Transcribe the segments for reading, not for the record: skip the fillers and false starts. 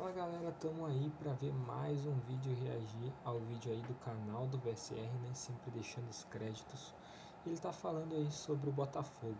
Fala galera, tamo aí para ver mais um vídeo e reagir ao vídeo aí do canal do VSR, né? Sempre deixando os créditos. Ele tá falando aí sobre o Botafogo,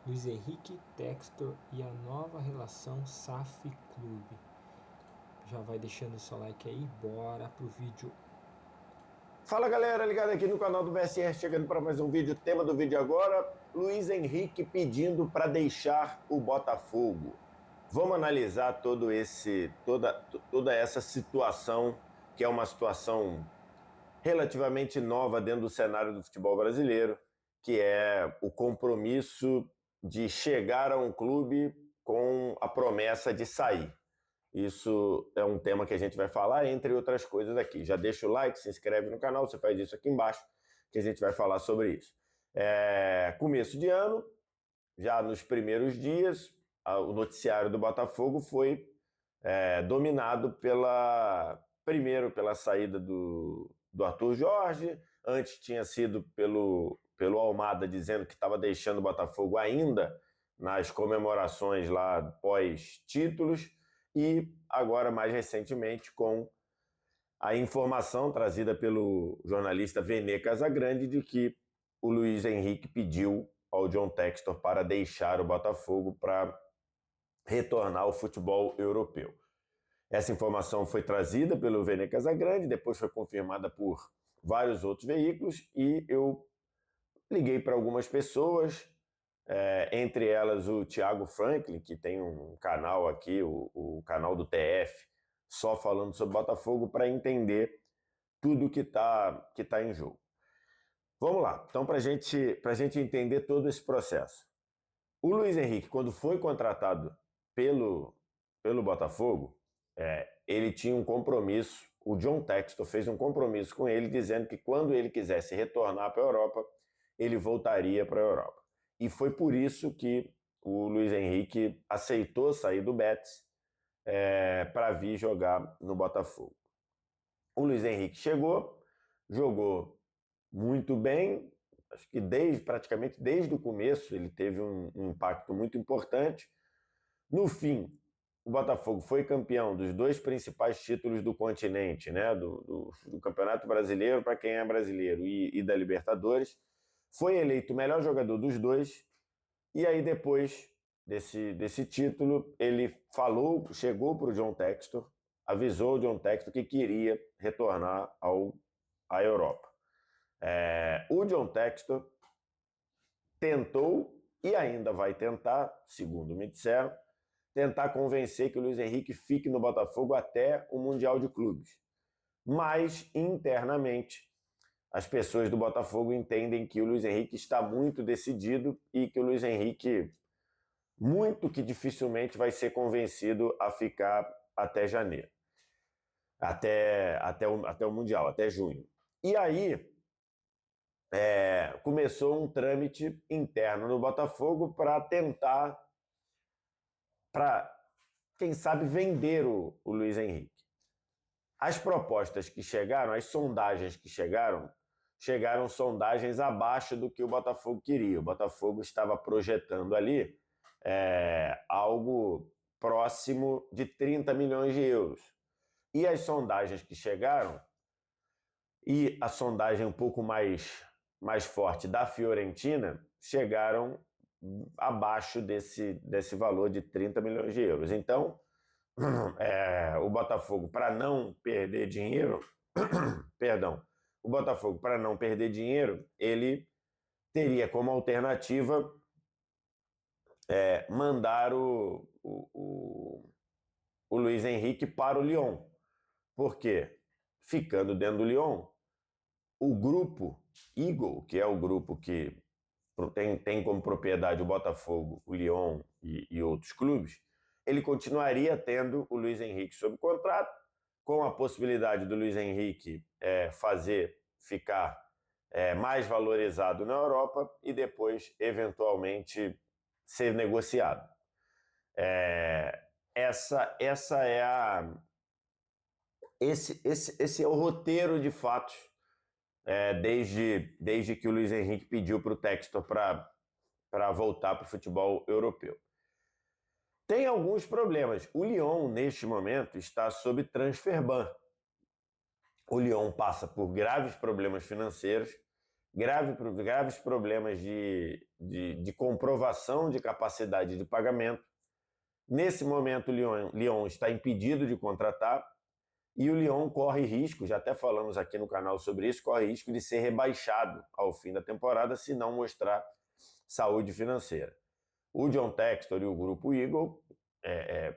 Luiz Henrique, Textor e a nova relação SAF Clube. Já vai deixando o seu like aí, bora pro vídeo. Fala galera, ligado aqui no canal do VSR, chegando para mais um vídeo. Tema do vídeo agora, Luiz Henrique pedindo para deixar o Botafogo. Vamos analisar toda essa situação, que é uma situação relativamente nova dentro do cenário do futebol brasileiro, que é o compromisso de chegar a um clube com a promessa de sair. Isso é um tema que a gente vai falar, entre outras coisas aqui. Já deixa o like, se inscreve no canal, você faz isso aqui embaixo, que a gente vai falar sobre isso. Começo de ano, já nos primeiros dias, o noticiário do Botafogo foi dominado primeiro pela saída do Arthur Jorge, antes tinha sido pelo Almada dizendo que estava deixando o Botafogo ainda nas comemorações lá pós-títulos, e agora mais recentemente com a informação trazida pelo jornalista Vene Casagrande de que o Luiz Henrique pediu ao John Textor para deixar o Botafogo para retornar ao futebol europeu. Essa informação foi trazida pelo Vene Casagrande, depois foi confirmada por vários outros veículos, e eu liguei para algumas pessoas, entre elas o Thiago Franklin, que tem um canal aqui, o canal do TF, só falando sobre Botafogo, para entender tudo que tá em jogo. Vamos lá, então, para gente entender todo esse processo. O Luiz Henrique, quando foi contratado pelo Botafogo, ele tinha um compromisso, o John Textor fez um compromisso com ele, dizendo que quando ele quisesse retornar para a Europa, ele voltaria para a Europa. E foi por isso que o Luiz Henrique aceitou sair do Betis para vir jogar no Botafogo. O Luiz Henrique chegou, jogou muito bem, acho que praticamente desde o começo ele teve um impacto muito importante. No fim, o Botafogo foi campeão dos dois principais títulos do continente, né? do Campeonato Brasileiro, para quem é brasileiro, e da Libertadores. Foi eleito o melhor jogador dos dois, e aí depois desse título, ele chegou para o John Textor, avisou o John Textor que queria retornar à Europa. O John Textor tentou, e ainda vai tentar, segundo me disseram, tentar convencer que o Luiz Henrique fique no Botafogo até o Mundial de Clubes. Mas, internamente, as pessoas do Botafogo entendem que o Luiz Henrique está muito decidido e que o Luiz Henrique, muito que dificilmente, vai ser convencido a ficar até janeiro. Até o Mundial, até junho. E aí, começou um trâmite interno no Botafogo para tentar, quem sabe, vender o Luiz Henrique. As propostas que chegaram, as sondagens que chegaram sondagens abaixo do que o Botafogo queria. O Botafogo estava projetando ali algo próximo de 30 milhões de euros. E as sondagens que chegaram, e a sondagem um pouco mais forte da Fiorentina, chegaram abaixo desse valor de 30 milhões de euros. Então, o Botafogo, para não perder dinheiro, o Botafogo, para não perder dinheiro, ele teria como alternativa mandar o Luiz Henrique para o Lyon. Por quê? Ficando dentro do Lyon, o grupo Eagle, que é o grupo que tem como propriedade o Botafogo, o Lyon e outros clubes, ele continuaria tendo o Luiz Henrique sob contrato, com a possibilidade do Luiz Henrique ficar mais valorizado na Europa e depois, eventualmente, ser negociado. Esse é o roteiro de fatos, desde que o Luiz Henrique pediu para o Textor para voltar para o futebol europeu. Tem alguns problemas. O Lyon, neste momento, está sob transfer ban. O Lyon passa por graves problemas financeiros, graves problemas de comprovação de capacidade de pagamento. Nesse momento, o Lyon está impedido de contratar e o Lyon corre risco, já até falamos aqui no canal sobre isso, corre risco de ser rebaixado ao fim da temporada se não mostrar saúde financeira. O John Textor e o Grupo Eagle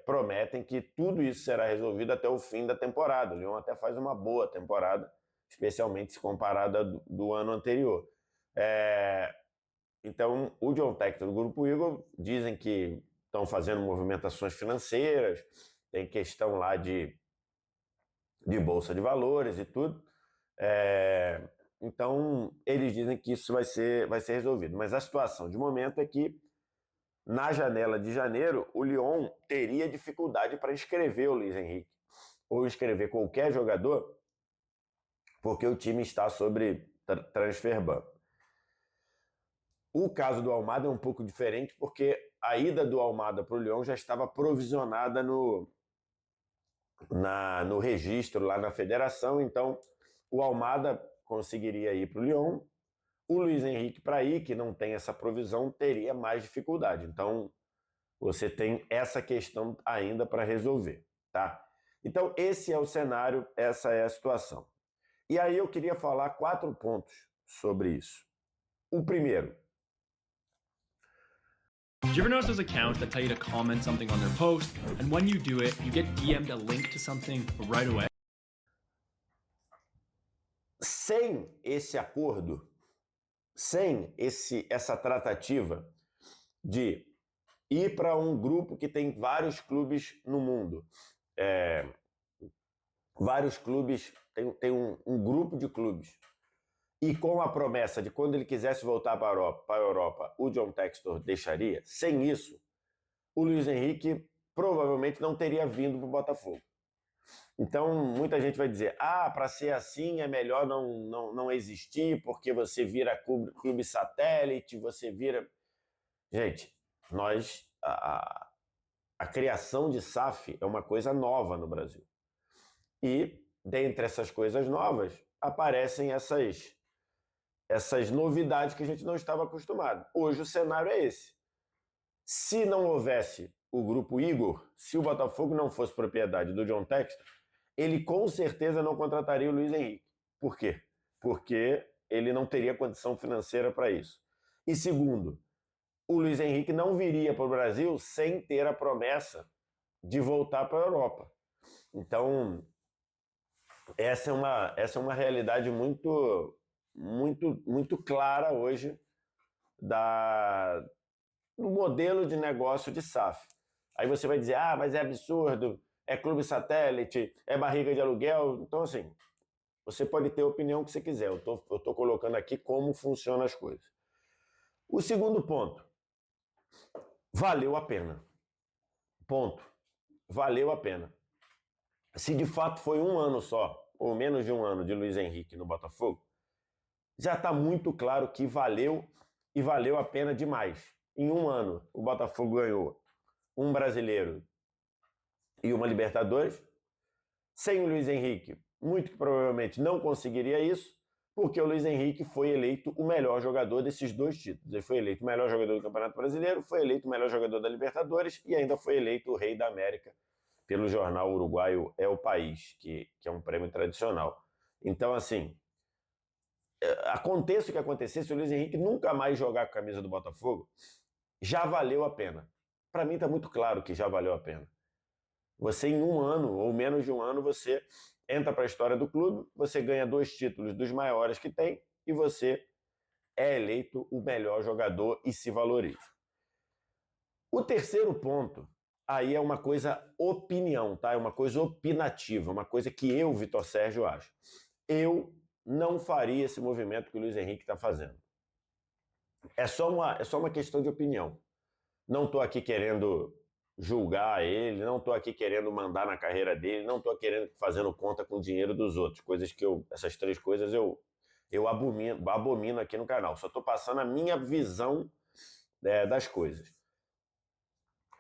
prometem que tudo isso será resolvido até o fim da temporada. O Lyon até faz uma boa temporada, especialmente se comparada do ano anterior. Então, o John Textor e o Grupo Eagle dizem que estão fazendo movimentações financeiras, tem questão lá de bolsa de valores e tudo. Então, eles dizem que isso vai ser resolvido. Mas a situação de momento é que, na janela de janeiro, o Lyon teria dificuldade para inscrever o Luiz Henrique ou inscrever qualquer jogador, porque o time está sobre transfer ban. O caso do Almada é um pouco diferente, porque a ida do Almada para o Lyon já estava provisionada no registro lá na federação, então o Almada conseguiria ir para o Lyon. O Luiz Henrique, para ir, que não tem essa provisão, teria mais dificuldade. Então, você tem essa questão ainda para resolver, tá? Então, esse é o cenário, essa é a situação. E aí eu queria falar 4 pontos sobre isso. O primeiro. Do you ever notice those accounts that tell you to comment something on their post, and when you do it, you get DM'd a link to something right away? Sem esse acordo, sem essa tratativa de ir para um grupo que tem vários clubes no mundo, vários clubes, tem um grupo de clubes, e com a promessa de quando ele quisesse voltar para a Europa, o John Textor deixaria, sem isso, o Luiz Henrique provavelmente não teria vindo para o Botafogo. Então, muita gente vai dizer, para ser assim é melhor não existir, porque você vira clube satélite, você vira... Gente, a criação de SAF é uma coisa nova no Brasil. E, dentre essas coisas novas, aparecem essas novidades que a gente não estava acostumado. Hoje o cenário é esse. Se não houvesse o Grupo Igor, se o Botafogo não fosse propriedade do John Textor, ele com certeza não contrataria o Luiz Henrique. Por quê? Porque ele não teria condição financeira para isso. E segundo, o Luiz Henrique não viria para o Brasil sem ter a promessa de voltar para a Europa. Então, essa é uma realidade muito clara hoje do modelo de negócio de SAF. Aí você vai dizer, mas é absurdo, é clube satélite, é barriga de aluguel. Então, assim, você pode ter a opinião que você quiser. Eu tô colocando aqui como funcionam as coisas. O segundo ponto, valeu a pena. Ponto. Valeu a pena. Se de fato foi um ano só, ou menos de um ano de Luiz Henrique no Botafogo, já está muito claro que valeu e valeu a pena demais. Em um ano, o Botafogo ganhou um brasileiro e uma Libertadores. Sem o Luiz Henrique, muito que provavelmente não conseguiria isso, porque o Luiz Henrique foi eleito o melhor jogador desses 2 títulos. Ele foi eleito o melhor jogador do Campeonato Brasileiro, foi eleito o melhor jogador da Libertadores e ainda foi eleito o Rei da América pelo jornal uruguaio É o País, que é um prêmio tradicional. Então, assim, aconteça o que acontecesse, o Luiz Henrique nunca mais jogar com a camisa do Botafogo, já valeu a pena. Para mim está muito claro que já valeu a pena. Você em um ano, ou menos de um ano, você entra para a história do clube, você ganha 2 títulos dos maiores que tem e você é eleito o melhor jogador e se valoriza. O terceiro ponto, aí é uma coisa opinião, tá? É uma coisa opinativa, uma coisa que eu, Vitor Sérgio, acho. Eu não faria esse movimento que o Luiz Henrique está fazendo. É só uma questão de opinião. Não estou aqui querendo julgar ele, não estou aqui querendo mandar na carreira dele, não estou querendo fazendo conta com o dinheiro dos outros. Essas 3 coisas eu abomino aqui no canal. Só estou passando a minha visão das coisas.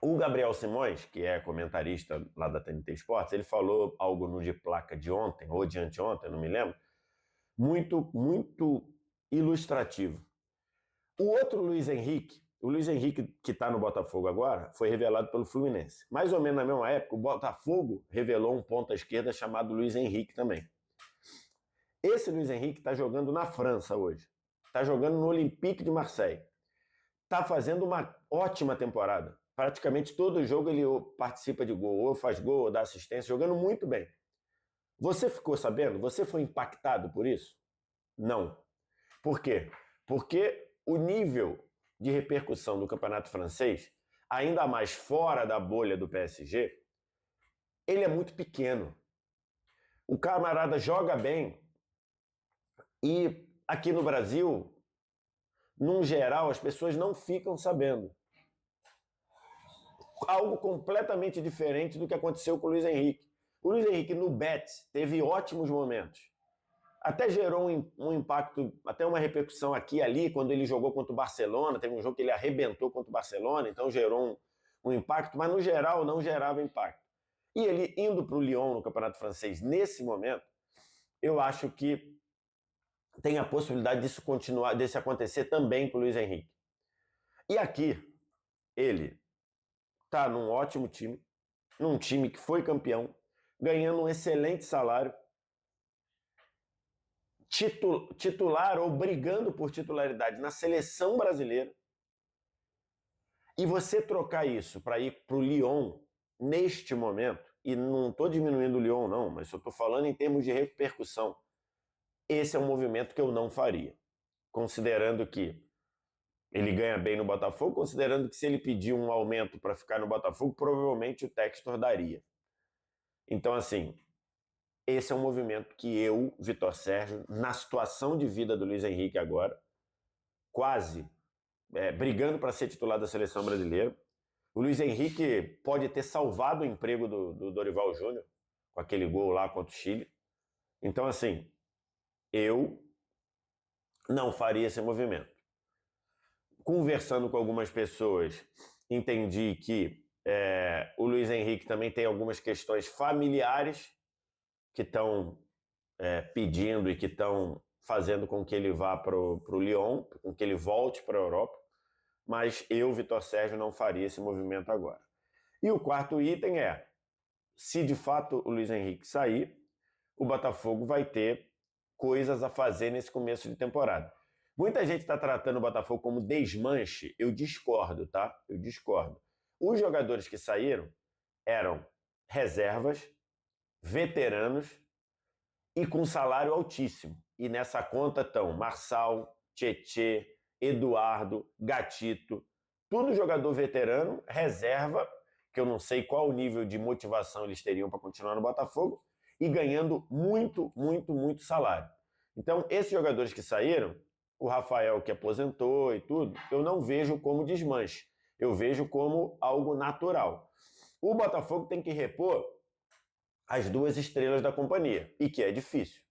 O Gabriel Simões, que é comentarista lá da TNT Esportes, ele falou algo no de placa de ontem, ou de anteontem, não me lembro, muito ilustrativo. O outro Luiz Henrique, o Luiz Henrique que está no Botafogo agora, foi revelado pelo Fluminense. Mais ou menos na mesma época, o Botafogo revelou um ponta esquerda chamado Luiz Henrique também. Esse Luiz Henrique está jogando na França hoje. Está jogando no Olympique de Marseille. Está fazendo uma ótima temporada. Praticamente todo jogo ele participa de gol, ou faz gol, ou dá assistência, jogando muito bem. Você ficou sabendo? Você foi impactado por isso? Não. Por quê? Porque o nível de repercussão do campeonato francês, ainda mais fora da bolha do PSG, ele é muito pequeno. O camarada joga bem e aqui no Brasil, num geral, as pessoas não ficam sabendo. Algo completamente diferente do que aconteceu com o Luiz Henrique. O Luiz Henrique no Betis teve ótimos momentos. Até gerou um impacto, até uma repercussão aqui e ali, quando ele jogou contra o Barcelona. Teve um jogo que ele arrebentou contra o Barcelona, então gerou um impacto, mas no geral não gerava impacto. E ele indo para o Lyon no Campeonato Francês nesse momento, eu acho que tem a possibilidade disso continuar, desse acontecer também com o Luiz Henrique. E aqui, ele está num ótimo time, num time que foi campeão, ganhando um excelente salário, titular ou brigando por titularidade na seleção brasileira, e você trocar isso para ir para o Lyon neste momento, e não estou diminuindo o Lyon não, mas eu estou falando em termos de repercussão, esse é um movimento que eu não faria, considerando que ele ganha bem no Botafogo, considerando que se ele pedir um aumento para ficar no Botafogo, provavelmente o Textor daria. Então, assim, esse é um movimento que eu, Vitor Sérgio, na situação de vida do Luiz Henrique agora, quase brigando para ser titular da seleção brasileira. O Luiz Henrique pode ter salvado o emprego do Dorival Júnior com aquele gol lá contra o Chile. Então, assim, eu não faria esse movimento. Conversando com algumas pessoas, entendi que o Luiz Henrique também tem algumas questões familiares que estão pedindo e que estão fazendo com que ele vá para o Lyon, com que ele volte para a Europa, mas eu, Vitor Sérgio, não faria esse movimento agora. E o quarto item é, se de fato o Luiz Henrique sair, o Botafogo vai ter coisas a fazer nesse começo de temporada. Muita gente está tratando o Botafogo como desmanche. Eu discordo, tá? Eu discordo. Os jogadores que saíram eram reservas, veteranos e com salário altíssimo. E nessa conta estão Marçal, Tietê, Eduardo, Gatito, tudo jogador veterano, reserva, que eu não sei qual o nível de motivação eles teriam para continuar no Botafogo, e ganhando muito, muito, muito salário. Então, esses jogadores que saíram, o Rafael que aposentou e tudo, eu não vejo como desmanche. Eu vejo como algo natural. O Botafogo tem que repor as duas estrelas da companhia, e que é difícil.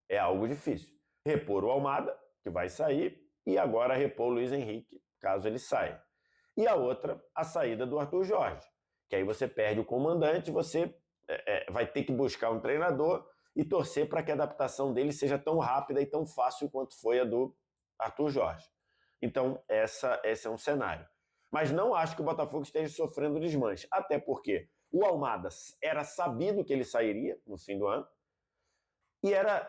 É algo difícil. Repor o Almada, que vai sair, e agora repor o Luiz Henrique, caso ele saia. E a outra, a saída do Arthur Jorge, que aí você perde o comandante, você vai ter que buscar um treinador e torcer para que a adaptação dele seja tão rápida e tão fácil quanto foi a do Arthur Jorge. Então, esse é um cenário. Mas não acho que o Botafogo esteja sofrendo desmanche, até porque o Almada era sabido que ele sairia no fim do ano,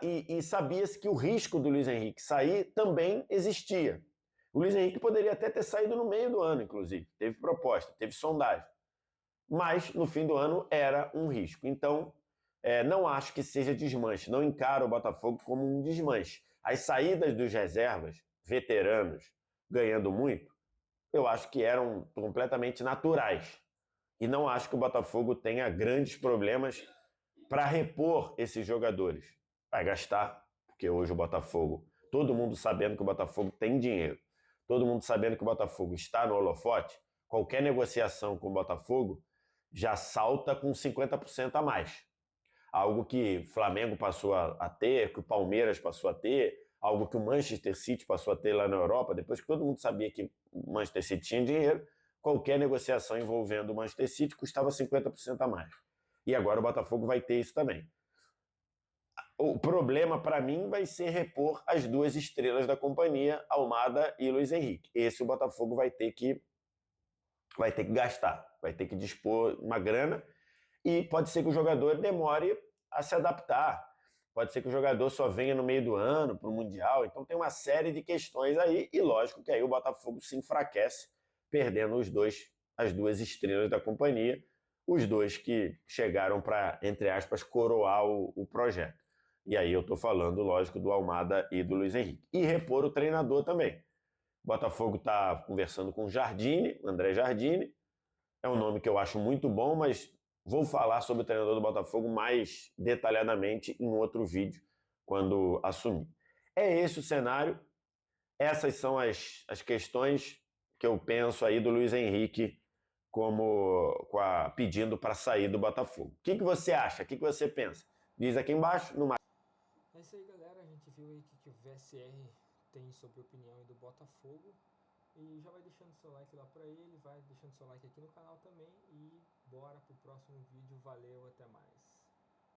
e sabia-se que o risco do Luiz Henrique sair também existia. O Luiz Henrique poderia até ter saído no meio do ano, inclusive. Teve proposta, teve sondagem. Mas, no fim do ano, era um risco. Então, não acho que seja desmanche. Não encaro o Botafogo como um desmanche. As saídas dos reservas, veteranos, ganhando muito, eu acho que eram completamente naturais. E não acho que o Botafogo tenha grandes problemas para repor esses jogadores. Vai gastar, porque hoje o Botafogo, todo mundo sabendo que o Botafogo tem dinheiro, todo mundo sabendo que o Botafogo está no holofote, qualquer negociação com o Botafogo já salta com 50% a mais. Algo que o Flamengo passou a ter, que o Palmeiras passou a ter, algo que o Manchester City passou a ter lá na Europa, depois que todo mundo sabia que o Manchester City tinha dinheiro, qualquer negociação envolvendo o Manchester City custava 50% a mais. E agora o Botafogo vai ter isso também. O problema para mim vai ser repor as duas estrelas da companhia, Almada e Luiz Henrique. Esse o Botafogo vai ter que gastar, vai ter que dispor uma grana, e pode ser que o jogador demore a se adaptar. Pode ser que o jogador só venha no meio do ano para o Mundial. Então tem uma série de questões aí, e lógico que aí o Botafogo se enfraquece, perdendo as duas estrelas da companhia, os dois que chegaram para, entre aspas, coroar o projeto. E aí eu estou falando, lógico, do Almada e do Luiz Henrique. E repor o treinador também. O Botafogo está conversando com o Jardine, André Jardine. É um nome que eu acho muito bom, mas vou falar sobre o treinador do Botafogo mais detalhadamente em outro vídeo, quando assumir. É esse o cenário. Essas são as questões que eu penso aí do Luiz Henrique pedindo para sair do Botafogo. O que você acha? O que você pensa? Diz aqui embaixo. É isso aí, galera. A gente viu aí o que o VSR tem sobre a opinião aí do Botafogo. E já vai deixando seu like lá pra ele, vai deixando seu like aqui no canal também. E bora pro próximo vídeo. Valeu, até mais.